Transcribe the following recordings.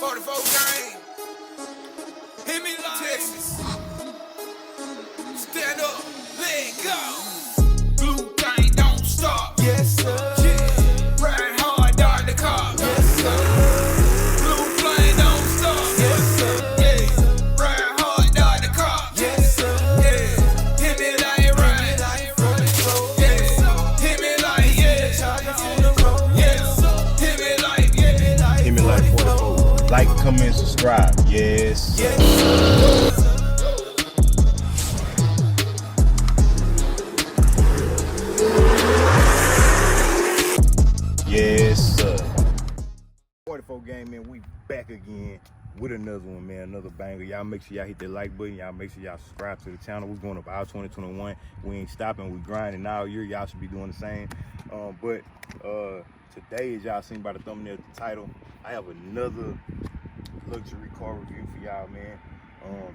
44 gang. Hemi Texas. Stand up, let go. Blue thing don't stop. Yes, sir. Yeah. Ride hard, dart the car. Yes, sir. Blue flame don't stop. Yes, sir. Yeah. Ride hard, dart the car. Yes, sir. Yeah. Hemi like ride. Yeah. Hemi like Hemi like Hemi like 44. Like, comment, subscribe. Yes. Yes, sir. 44 gang, man, we back again with another one, man, another banger. Y'all make sure y'all hit that like button. Y'all make sure y'all subscribe to the channel. We're going up out 2021. We ain't stopping. We grinding all year. Y'all should be doing the same. But today, as y'all seen by the thumbnail, the title, I have another luxury car review for y'all, man.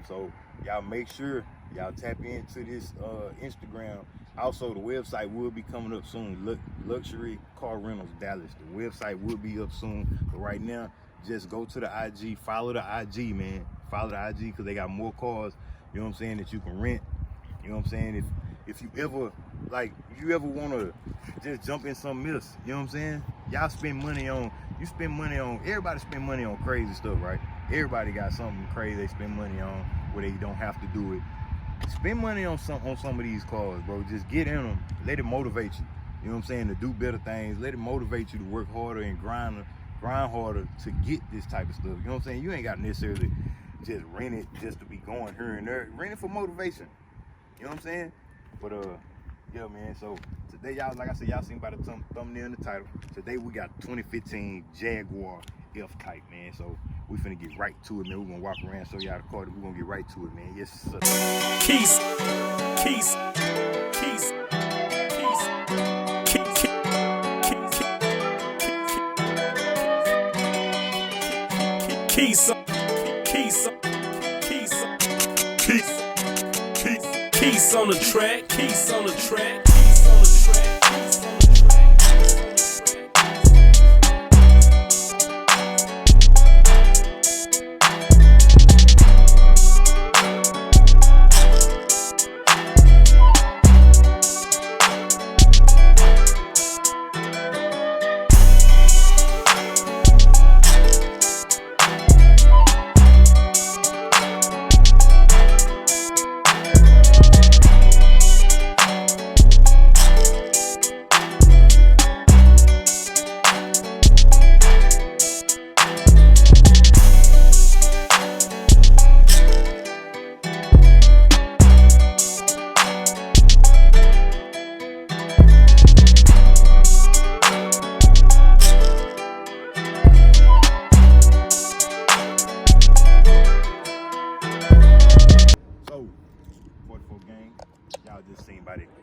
So y'all make sure y'all tap into this Instagram. Also, the website will be coming up soon. Luxury Car Rentals Dallas. The website will be up soon. But right now, just go to the IG, follow the IG, man. Follow the IG because they got more cars, you know what I'm saying, that you can rent. You know what I'm saying? If you ever want to just jump in something else, you know what I'm saying? Y'all spend money on, everybody spend money on crazy stuff, right? Everybody got something crazy they spend money on where they don't have to do it. Spend money on some of these cars, bro. Just get in them. Let it motivate you. You know what I'm saying? To do better things. Let it motivate you to work harder and grind harder to get this type of stuff. You know what I'm saying? You ain't got to necessarily just rent it just to be going here and there. Rent it for motivation. You know what I'm saying? But yeah, man. So today, y'all, like I said, y'all seen by the thumbnail and the title. Today we got 2015 Jaguar F-Type, man. So we finna get right to it, man. We're gonna walk around, show y'all the car. We're gonna get right to it, man. Yes, sir. Keys. Keys on the track. Keys on the track. Keys on the track.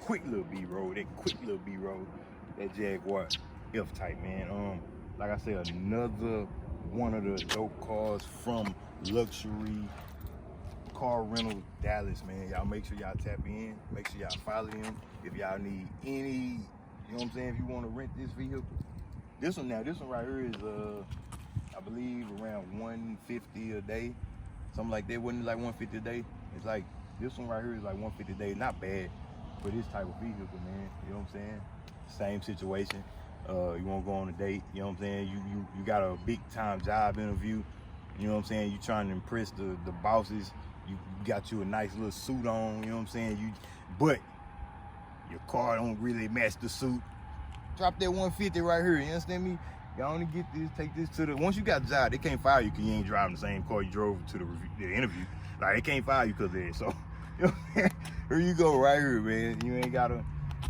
Quick little B-roll, that Jaguar F-Type, man. Like I said, another one of the dope cars from Luxury Car Rental Dallas, man. Y'all make sure y'all tap in, make sure y'all follow them. If y'all need any, you know what I'm saying, if you want to rent this vehicle, this one right here is I believe around $150 a day, something like that. Wasn't it like $150 a day? It's like this one right here is like $150 a day. Not bad for this type of vehicle, man. You know what I'm saying? Same situation. You want to go on a date, you know what I'm saying? You got a big time job interview, you know what I'm saying? You trying to impress the bosses. You got you a nice little suit on, you know what I'm saying? But your car don't really match the suit. Drop that 150 right here, you understand me? Y'all only get this, take this to the, once you got a job, they can't fire you because you ain't driving the same car you drove to the interview. Like, they can't fire you because of that, so. You know what I'm saying? Here you go right here, man. You ain't gotta,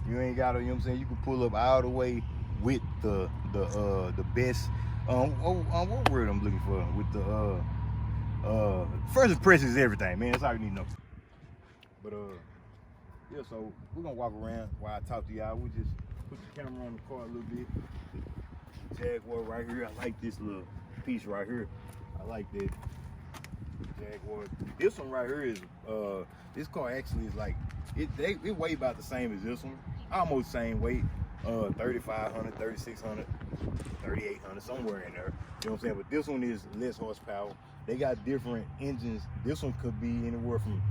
you know what I'm saying? You can pull up all the way with the best, what word I'm looking for? With the, first impression is everything, man. That's all you need to know. But, yeah, so we're gonna walk around while I talk to y'all. We just put the camera on the car a little bit. The Jaguar right here. I like this little piece right here. I like that. Jaguar. This one right here is this car actually is like it weigh about the same as this one, almost same weight. 3,500, 3,600, 3,800, somewhere in there. You know what I'm saying? But this one is less horsepower. They got different engines. This one could be anywhere from,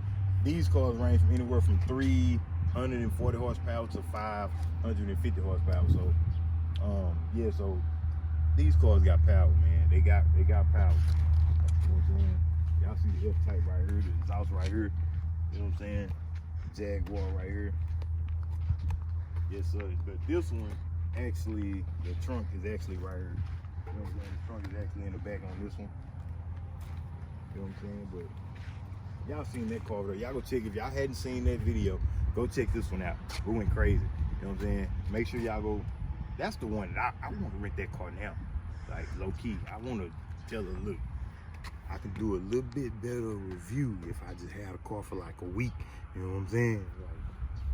these cars range from anywhere from 340 horsepower to 550 horsepower. So, yeah, so these cars got power, man. They got power. You know what I'm saying? Y'all see the F-type right here, the exhaust right here. You know what I'm saying? Jaguar right here. Yes, sir. But this one, actually, the trunk is actually right here. You know what I'm saying? The trunk is actually in the back on this one. You know what I'm saying? But y'all seen that car over there. Y'all go check, if y'all hadn't seen that video, go check this one out. We went crazy. You know what I'm saying? Make sure y'all go. That's the one that I want to rent that car now. Like, low key. I want to tell her, look, I can do a little bit better review if I just had a car for like a week. You know what I'm saying?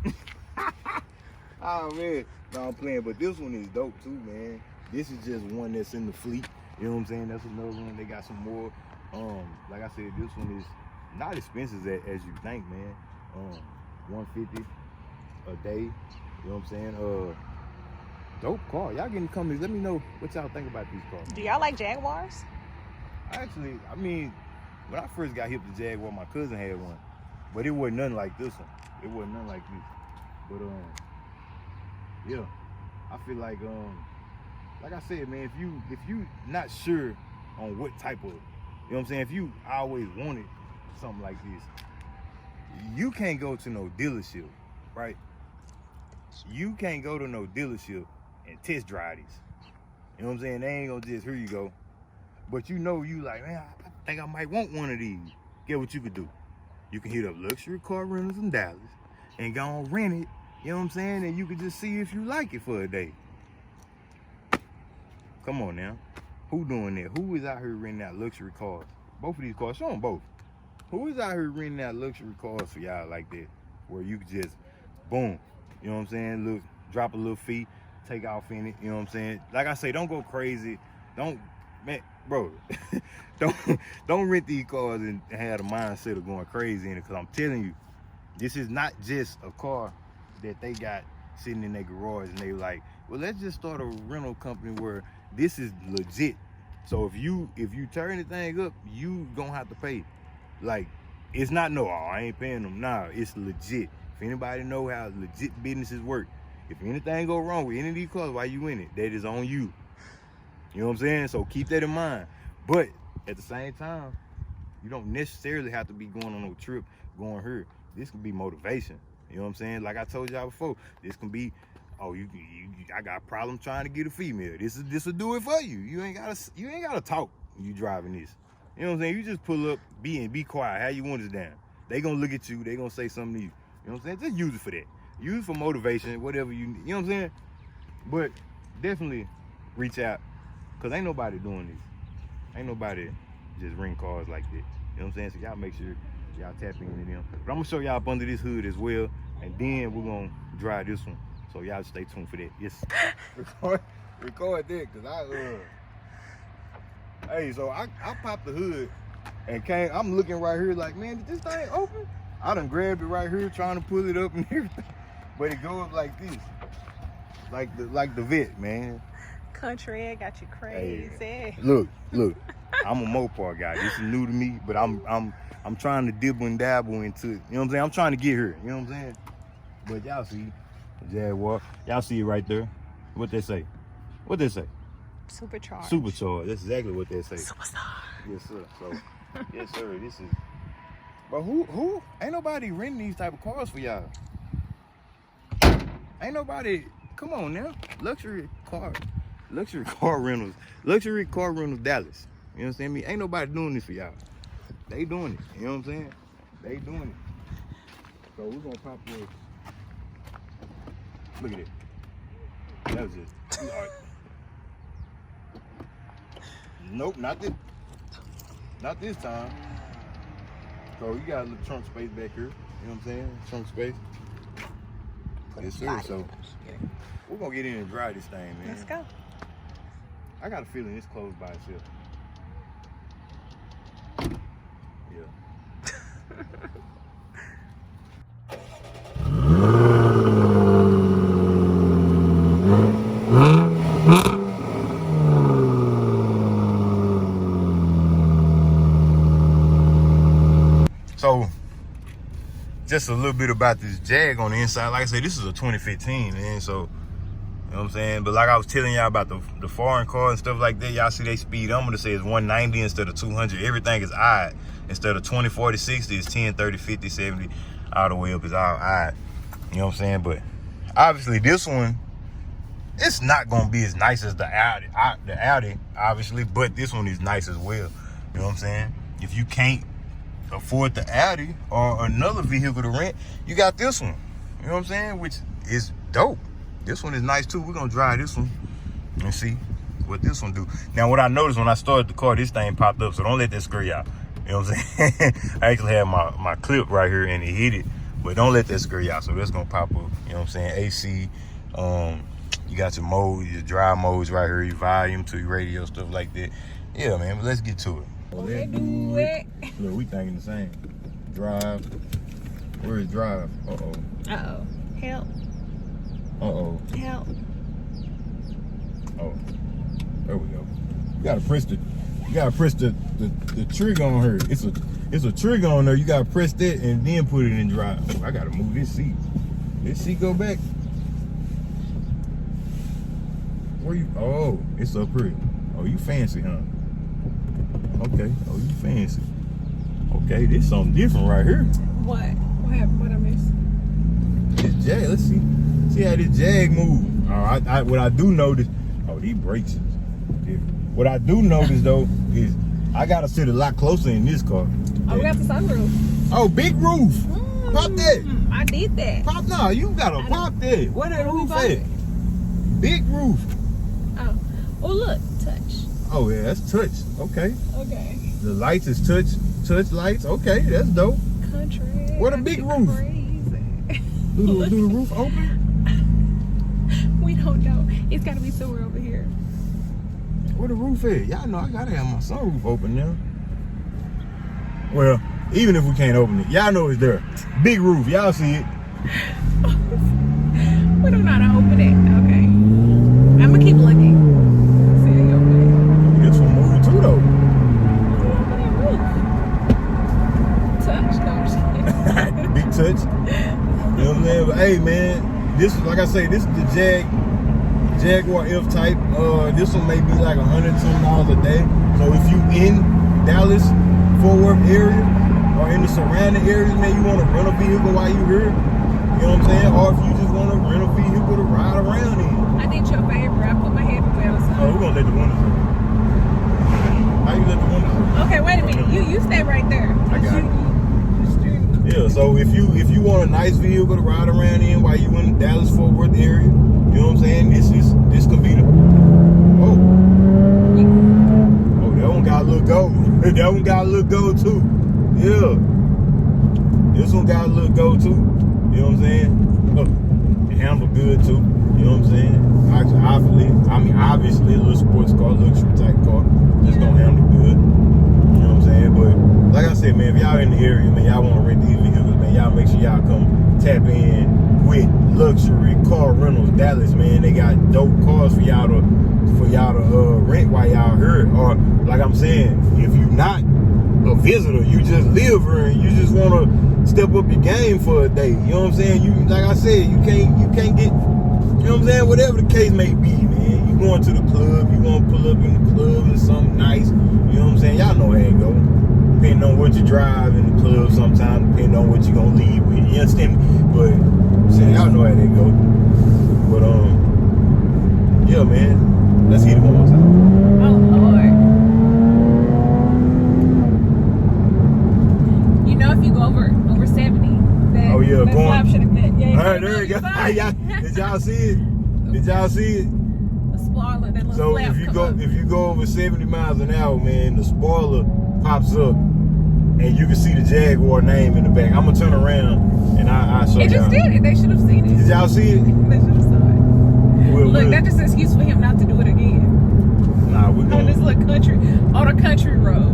Like, oh man, no, I'm playing, but this one is dope too, man. This is just one that's in the fleet. You know what I'm saying? That's another one. They got some more. Like I said, this one is not expensive as you think, man. 150 a day. You know what I'm saying? Dope car. Y'all getting companies. Let me know what y'all think about these cars. Do y'all like Jaguars? Actually, I mean, when I first got hip to Jaguar, my cousin had one, but it wasn't nothing like this one. It wasn't nothing like this. But yeah, I feel like I said, man, if you not sure on what type of, you know what I'm saying, if you always wanted something like this, you can't go to no dealership, right? You can't go to no dealership and test drive these. You know what I'm saying? They ain't gonna just, here you go. But you know, you like, man, I think I might want one of these. Get what you could do. You can hit up luxury car rentals in Dallas and go and rent it. You know what I'm saying? And you can just see if you like it for a day. Come on now. Who doing that? Who is out here renting out luxury cars? Both of these cars, show them both. Who is out here renting out luxury cars for y'all like that? Where you could just, boom. You know what I'm saying? Look, drop a little fee, take off in it. You know what I'm saying? Like I say, don't go crazy. Don't, man, bro, don't rent these cars and have the mindset of going crazy in it. Because I'm telling you, this is not just a car that they got sitting in their garage and they like, well, let's just start a rental company where this is legit. So if you turn anything up, you gonna have to pay. Like, it's not no, oh, I ain't paying them. Nah, it's legit. If anybody know how legit businesses work, if anything go wrong with any of these cars while you in it, that is on you. You know what I'm saying? So keep that in mind. But at the same time, you don't necessarily have to be going on no trip, going here. This can be motivation. You know what I'm saying? Like I told y'all before, this can be, oh, I got a problem trying to get a female. This will do it for you. You ain't gotta talk when you driving this. You know what I'm saying? You just pull up, be quiet, how you want it down. They gonna look at you, they gonna say something to you. You know what I'm saying? Just use it for that. Use it for motivation, whatever you know what I'm saying? But definitely reach out, cause ain't nobody doing this. Ain't nobody just rent cars like that. You know what I'm saying? So y'all make sure y'all tap into them. But I'm gonna show y'all up under this hood as well, and then we're gonna drive this one. So y'all stay tuned for that. Yes. record that, cause hey, so I popped the hood and I'm looking right here like, man, did this thing open? I done grabbed it right here trying to pull it up and everything. But it goes like this. Like the vet, man. Country, it got you crazy. Hey, look. I'm a Mopar guy. This is new to me, but I'm trying to dibble and dabble into it. You know what I'm saying? I'm trying to get here. You know what I'm saying? But y'all see the Jaguar. Y'all see it right there. What they say? What they say? Supercharged. Supercharged. That's exactly what they say. Superstar. Yes, sir. So, yes, sir. This is. But who? Ain't nobody renting these type of cars for y'all. Ain't nobody. Come on now. Luxury car rentals. Luxury car rentals Dallas. You know what I'm saying? Ain't nobody doing this for y'all. They doing it. You know what I'm saying? They doing it. So we're gonna pop this. Look at it. That was it. All right. Nope, not this time. So you got a little trunk space back here. You know what I'm saying? Trunk space. Yes, sir. So we're gonna get in and drive this thing, man. Let's go. I got a feeling it's closed by itself. Yeah. just a little bit about this Jag on the inside. Like I said, this is a 2015, man. So, you know what I'm saying? But like I was telling y'all about the foreign car and stuff like that, y'all see they speedometer says 190 instead of 200. Everything is odd. Instead of 20, 40, 60, it's 10, 30, 50, 70. All the way up is all odd. You know what I'm saying? But obviously this one, it's not gonna be as nice as the Audi, obviously, but this one is nice as well. You know what I'm saying? If you can't afford the Audi or another vehicle to rent, you got this one. You know what I'm saying? Which is dope. This one is nice too. We're gonna drive this one and see what this one do. Now, what I noticed when I started the car, this thing popped up, so don't let that scare y'all. You know what I'm saying? I actually had my clip right here and it hit it, but don't let that scare y'all. So that's gonna pop up. You know what I'm saying? AC, you got your mode, your drive modes right here, your volume to your radio, stuff like that. Yeah, man, but let's get to it. Let's do it. Look, we thinking the same. Drive. Where is drive? Uh-oh. Uh-oh. Help. Uh-oh. Help. Oh. There we go. You gotta press the trigger on her. It's a trigger on there. You gotta press that and then put it in drive. Oh, I gotta move this seat. This seat go back. Where you? Oh, it's up here. Oh, you fancy, huh? Okay. Oh, you fancy. Okay, this something different right here. What? What happened? What I missed? This Jag. Let's see. See how this Jag move. What I do notice. Oh, these brakes is different. What I do notice though is I gotta sit a lot closer in this car. Oh, we got the sunroof. Oh, big roof. Pop that. I did that. Pop now. You gotta pop that. What that roof at? Big roof. Oh. Oh, look. Touch. Oh yeah, that's touch. Okay. Okay. The lights is touch lights. Okay, that's dope. Country. What a big roof. Crazy. Do the roof open? We don't know. It's gotta be somewhere over here. Where the roof at? Y'all know I gotta have my sunroof open now. Well, even if we can't open it, y'all know it's there. Big roof, y'all see it. We don't know how to open it. Okay. I'm gonna keep looking. See how you open it. This one moving too though. Open that roof. Touch. No, I'm just kidding. Big touch. You know what I'm saying? But hey man, this is like I say, this is the Jaguar F type. This one may be like $100 something a day. So if you in Dallas, Fort Worth area, or in the surrounding areas, man, you want to rent a vehicle while you here. You know what I'm saying? Or if you just want to rent a vehicle to ride around in. I did your favor. I put my head in the wheel. Oh, we're gonna let the windows open. How you let the windows open? Okay, wait a minute. You stay right there. I got it. Yeah, so if you want a nice vehicle to ride around in while you in the Dallas Fort Worth area, you know what I'm saying? This could be the oh, that one got a little go. That one got a little go too. Yeah. This one got a little go too. You know what I'm saying? Look, it handle good too. You know what I'm saying? Obviously a little sports car, luxury type car. It's gonna handle good. You know what I'm saying? But like I said, man, if y'all in the area, man, y'all want to rent these vehicles, man, y'all make sure y'all come tap in with luxury car rentals Dallas, man. They got dope cars for y'all to rent while y'all here. Or like I'm saying, if you're not a visitor, you just live here and you just want to step up your game for a day. You know what I'm saying? You, like I said, you can't get, you know what I'm saying? Whatever the case may be, man. You going to the club, you gonna pull up in the club and something nice. You know what I'm saying? Y'all know how it go. Depending on what you drive in the club, sometimes depending on what you gonna leave with. You understand me? But y'all know how they go. But yeah, man. Let's hit it one more time. Oh Lord. You know, if you go over 70, that oh yeah, that flap should have been. Yeah, all right, there you go. Did y'all see it? Did y'all see it? The spoiler, that little So flap if you go over 70 miles an hour, man, the spoiler pops up and you can see the Jaguar name in the back. I'm gonna turn around and I show y'all. It just did it. They should have seen it. Did y'all see it? They should have saw it. Look, that's just an excuse for him not to do it again. Nah, we're on this little country, on a country road.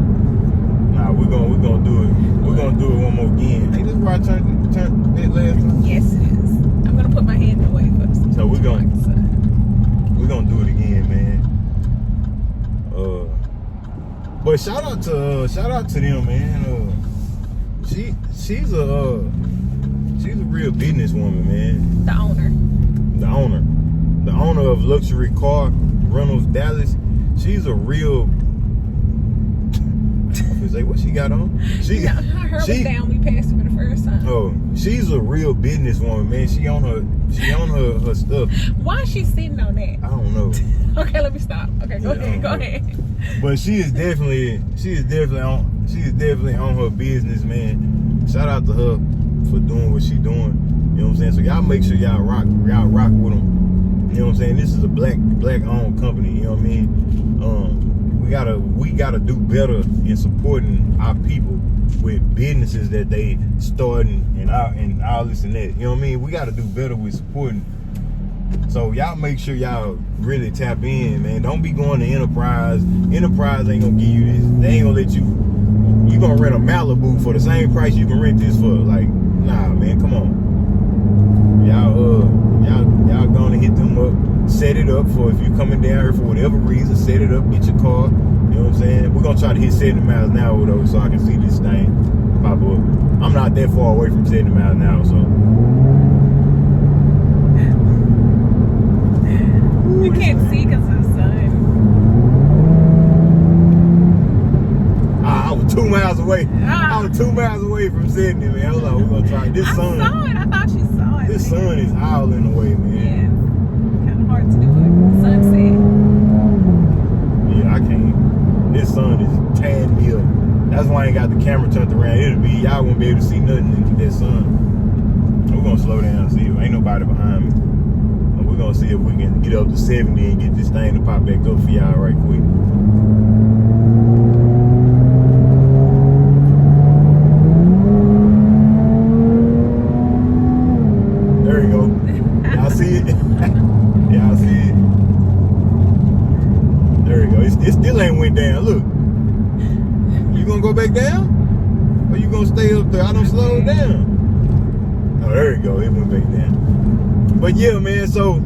Nah, we're gonna do it. We're gonna do it one more again. Hey, this is where I turned that last time. Yes, it is. I'm gonna put my hand away first. So we're gonna do it again, man. But shout out to them, man. She's a She's a real businesswoman, man. The owner. The owner of luxury car rentals Dallas. She's a real. Say what she got on? Her was down. We passed it for the first time. Oh, she's a real businesswoman, man. She on her stuff. Why is she sitting on that? I don't know. Okay, let me stop. Okay, go ahead. But she is definitely on her business, man. Shout out to her for doing what she doing. You know what I'm saying? So y'all make sure y'all rock with them. You know what I'm saying? This is a black owned company. You know what I mean? We gotta do better in supporting our people with businesses that they starting and all this and that. You know what I mean? We gotta do better with supporting. So y'all make sure y'all really tap in, man. Don't be going to Enterprise. Enterprise ain't gonna give you this. They ain't gonna let you. You gonna rent a Malibu for the same price you can rent this for? Like, nah, man. Come on. Y'all gonna hit them up. Set it up for if you coming down here for whatever reason. Set it up. Get your car. You know what I'm saying? We're gonna try to hit 70 miles an hour though, so I can see this thing pop up. I'm not that far away from 70 miles an hour, so. You can't see because of the sun. I was 2 miles away. I was 2 miles away from 70, man. Hold on, we're gonna try this sun. I saw it. I thought you saw it. This sun is howling away, man. Yeah. Kind of hard to do it. Sunset. Yeah, I can't. This sun is tan me up. That's why I ain't got the camera turned around. Y'all won't be able to see nothing in that sun. We're gonna slow down and see. Ain't nobody behind me. And we're gonna see if we can get up to 70 and get this thing to pop back up for y'all right quick. There you go. Y'all see it? Y'all see it? There you go. It still ain't went down. Look. You gonna go back down? Or you gonna stay up there? I don't slow it down. Oh, there you go. It went back down. But yeah, man, so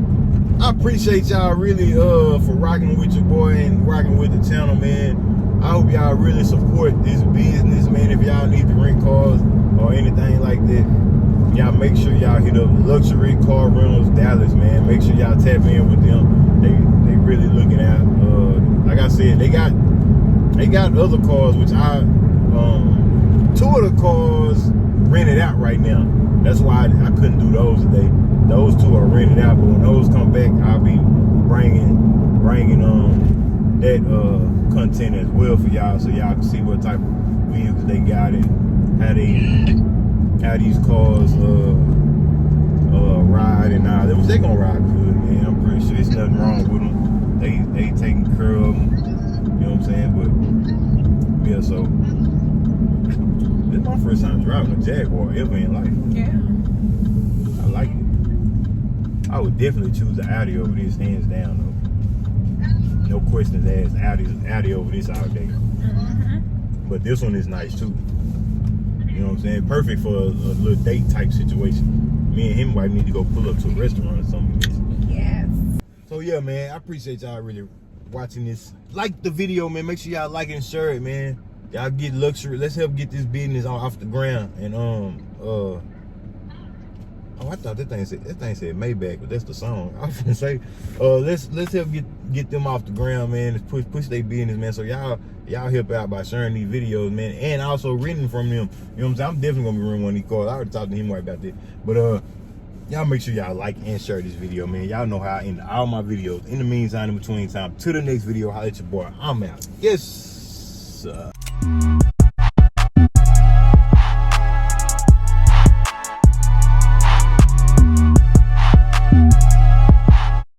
I appreciate y'all really for rocking with your boy and rocking with the channel, man. I hope y'all really support this business, man. If y'all need to rent cars or anything like that, y'all make sure y'all hit up Luxury Car Rentals Dallas, man. Make sure y'all tap in with them. They really looking at like I said, they got other cars which two of the cars rented out right now. That's why I couldn't do those today. Those two are rented out, but when those come back, I'll be bringing that content as well for y'all, so y'all can see what type of vehicles they got and how these cars ride and all. They gonna ride good, man. I'm pretty sure there's nothing wrong with them. They taking care of them. You know what I'm saying? But yeah, so this is my first time driving a Jaguar ever in life. Yeah. I like it. I would definitely choose the Audi over this, hands down though. No questions asked. Audi over this all day. Mm-hmm. But this one is nice too. You know what I'm saying? Perfect for a little date type situation. Me and him might need to go pull up to a restaurant or something. Yes. So yeah, man, I appreciate y'all really watching this. Like the video, man. Make sure y'all like and share it, man. Y'all get luxury. Let's help get this business off the ground. And oh, I thought that thing said Maybach, but that's the song. I was gonna say, let's help get them off the ground, man. Let's push their business, man. So y'all help out by sharing these videos, man, and also renting from them. You know what I'm saying? I'm definitely gonna be renting one of these cars. I already talked to him right about that. But y'all make sure y'all like and share this video, man. Y'all know how I end all my videos. In the meantime, in between time, to the next video, holla at your boy. I'm out. Yes.